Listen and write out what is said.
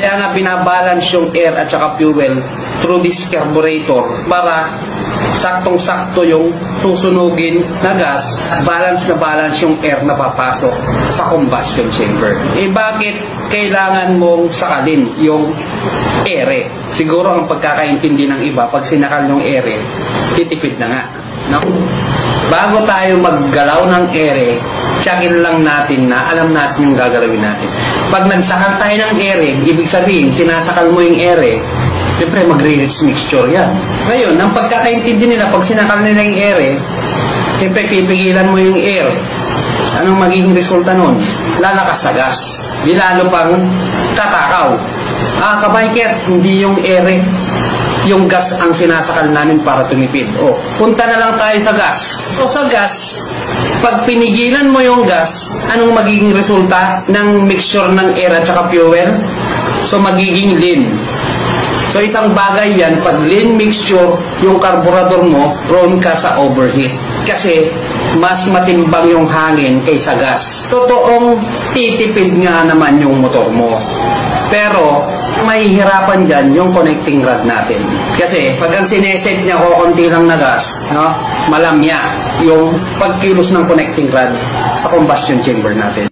Kaya nga binabalance yung air at saka fuel through this carburetor para saktong-sakto yung susunugin na gas at balance na balance yung air na papasok sa combustion chamber. Bakit kailangan mong sakalin yung ere? Siguro ang pagkakaintindi ng iba, pag sinakal yung ere, titipid na nga. No? Bago tayo maggalaw ng ere, tsakin lang natin na alam natin yung gagawin natin. Pag nagsakal tayo ng ere, ibig sabihin, sinasakal mo yung ere, siyempre magre-rich mixture yan. Ngayon, ang pagkakaintindi nila, pag sinakal nila yung ere, siyempre pipigilan mo yung air. Anong magiging resulta nun? Lalakas sa gas. Di lalo pang tatakaw. Kabiker, hindi yung ere. Yung gas ang sinasakal namin para tumipid. Punta na lang tayo sa gas. Sa gas, pag pinigilan mo yung gas, anong magiging resulta ng mixture ng air at saka fuel? So, magiging lean. So, isang bagay yan, pag lean mixture, yung carburetor mo, prone ka sa overheat. Kasi, mas matimbang yung hangin kaysa gas. Totoong titipid nga naman yung motor mo. Pero, mahihirapan dyan yung connecting rod natin. Kasi, pag ang sineset niya ko konti lang na gas, no, malamya yung pagkilos ng connecting rod sa combustion chamber natin.